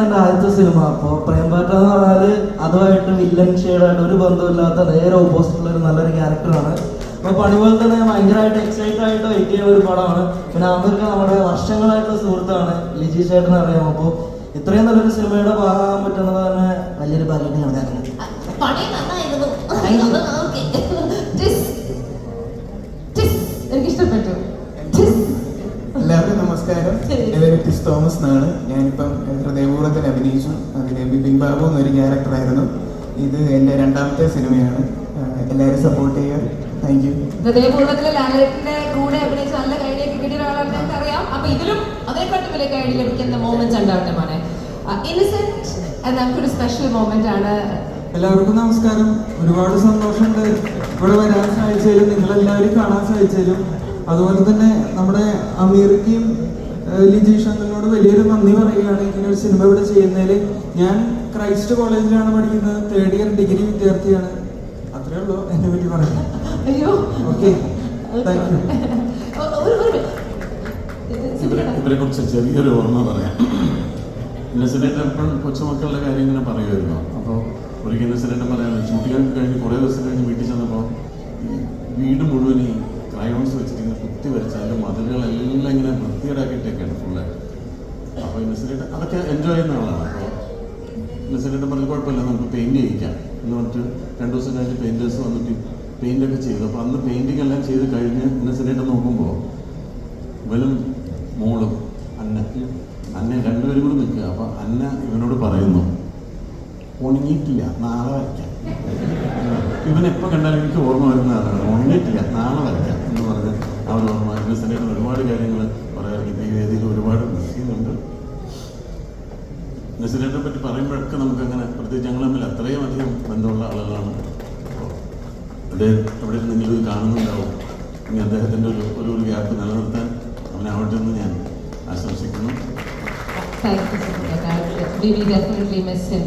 എൻ്റെ ആദ്യത്തെ സിനിമ. അപ്പോൾ പ്രേംപാറ്റ എന്ന് പറഞ്ഞാൽ അതുമായിട്ട് വില്ലൻ ഷെയ്ഡായിട്ട് ഒരു ബന്ധമില്ലാത്ത നേരെ ഓപ്പോസിറ്റുള്ള ഒരു നല്ലൊരു ക്യാരക്ടറാണ്. അപ്പോൾ പണി പോലെ തന്നെ ഭയങ്കരമായിട്ട് എക്സൈറ്റഡ് ആയിട്ട് വെയിറ്റ് ചെയ്യുന്ന ഒരു പടമാണ്. പിന്നെ അവർക്ക് നമ്മുടെ വർഷങ്ങളായിട്ടുള്ള സുഹൃത്താണ്, ലിജി ചേട്ടനെ അറിയാം. അപ്പോൾ ഇത്രയും നല്ലൊരു സിനിമയുടെ ഭാഗമാകാൻ പറ്റുന്നത് തന്നെ വലിയൊരു ഭാഗ്യമായിട്ട് കണക്കാക്കുന്നത്. എനിക്കിഷ്ടപ്പെട്ടു. എല്ലാവർക്കും നമസ്കാരം. എൻ്റെ പേര് ടിസ് തോമസ് എന്നാണ്. ഞാനിപ്പം ഹൃദയപൂർവ്വത്തിൽ അഭിനയിച്ചു. അതിൽ ബിപിൻ ബാബു എന്നൊരു ക്യാരക്ടറായിരുന്നു. ഇത് എൻ്റെ രണ്ടാമത്തെ സിനിമയാണ്. എല്ലാവരും സപ്പോർട്ട് ചെയ്യുക. Thank you. ഹൃദയപൂർവ്വത്തിലെ ലാലേട്ടന്റെ കൂടെ അഭിനയിച്ച നല്ല കൈഡിയൊക്കെ കിട്ടിയ ഒരാളാണെന്ന് എനിക്കറിയാം. അപ്പൊ ഇതിലും അതിനെക്കാട്ടും വലിയ കൈഡി ലഭിക്കുന്ന മോമെന്റ്സ് ഉണ്ടാവട്ടെ മോനെ. ഇന്നസെന്റ് നമുക്കൊരു സ്പെഷ്യൽ മൊമെന്റ് ആണ്. എല്ലാവർക്കും നമസ്കാരം. ഒരുപാട് സന്തോഷമുണ്ട് ഇവിടെ വരാൻ സാധിച്ചതിലും നിങ്ങളെല്ലാവരും കാണാൻ സാധിച്ചതിലും. അതുപോലെ തന്നെ നമ്മുടെ അമീർക്കും ലിജീഷ് അങ്കിളിനോട് വലിയൊരു നന്ദി പറയുകയാണ് ഇങ്ങനെ ഒരു സിനിമ ഇവിടെ ചെയ്യുന്നതിൽ. ഞാൻ ക്രൈസ്റ്റ് കോളേജിലാണ് പഠിക്കുന്നത്, 3rd ഇയർ ഡിഗ്രി വിദ്യാർത്ഥിയാണ്. അത്രേ ഉള്ളൂ എന്നെ പറ്റി പറയാം. അയ്യോ, ഓക്കെ, താങ്ക് യു. ഇവരെ കുറിച്ച് ചെറിയൊരു ഓർമ്മ പറയാം. ഇന്നസെൻ്റ് എപ്പോഴും കൊച്ചുമക്കളുടെ കാര്യം ഇങ്ങനെ പറയുമായിരുന്നു. അപ്പോൾ ഒരിക്കൽ ഇന്നസെൻ്റ് പറയാൻ ഷൂട്ടിംഗ് കഴിഞ്ഞ് കുറേ ദിവസം കഴിഞ്ഞ് വീട്ടിൽ ചെന്നപ്പോൾ വീട് മുഴുവൻ ഈ ക്രയോൺസ് വെച്ചിട്ട് ഇങ്ങനെ കുത്തി വരച്ച് അതിൻ്റെ മതിലുകളെല്ലാം ഇങ്ങനെ വൃത്തികേടാക്കിയിട്ടൊക്കെയാണ് ഫുള്ളായിട്ട്. അപ്പോൾ ഇന്നസെൻ്റ് അതൊക്കെ എൻജോയ് ചെയ്യുന്ന ആളാണ്. അപ്പോൾ ഇന്നസെൻ്റ് പറഞ്ഞ് കുഴപ്പമില്ല, നമുക്ക് പെയിൻറ്റ് ചെയ്യിക്കാം എന്ന് പറഞ്ഞിട്ട് 2 ദിവസം കഴിഞ്ഞ് പെയിൻറ്റേഴ്സ് വന്നിട്ട് പെയിൻ്റൊക്കെ ചെയ്തു. അപ്പോൾ അന്ന് പെയിൻറ്റിങ് എല്ലാം ചെയ്ത് കഴിഞ്ഞ് ഇന്നസെൻ്റ് നോക്കുമ്പോൾ ഇവനും മോളും അന്ന രണ്ടുപേരും കൂടി നിൽക്കുക. അപ്പോൾ അന്ന ഇവനോട് പറയുന്നു, ഉണങ്ങിയിട്ടില്ല, നാളെ വരയ്ക്കാം. ഇവനെപ്പോൾ കണ്ടാലും എനിക്ക് ഓർമ്മ വരുന്നതാണ്, ഉണങ്ങിയിട്ടില്ല, നാളെ വരയ്ക്കാം എന്ന് പറഞ്ഞ് ആ ഒരു ഓർമ്മ. ഇന്നസെൻ്റ് ഒരുപാട് കാര്യങ്ങൾ പറയാറുണ്ട്. ഈ വേദിയിൽ ഒരുപാട് മിസ് ചെയ്യുന്നുണ്ട്. ഇന്നസെൻ്റിനെ പറ്റി പറയുമ്പോഴൊക്കെ നമുക്കങ്ങനെ പ്രത്യേകിച്ച് ഞങ്ങൾ തമ്മിൽ അത്രയും അധികം ബന്ധമുള്ള ആളുകളാണ്. അദ്ദേഹം എവിടെ നിങ്ങളിത് കാണുന്നുണ്ടാവും. ഇനി അദ്ദേഹത്തിൻ്റെ ഒരു ഗ്യാപ്പ് നിലനിർത്താൻ അവനാവട്ടെ എന്ന് ഞാൻ ആശംസിക്കുന്നു. Thank you so much. We definitely miss him.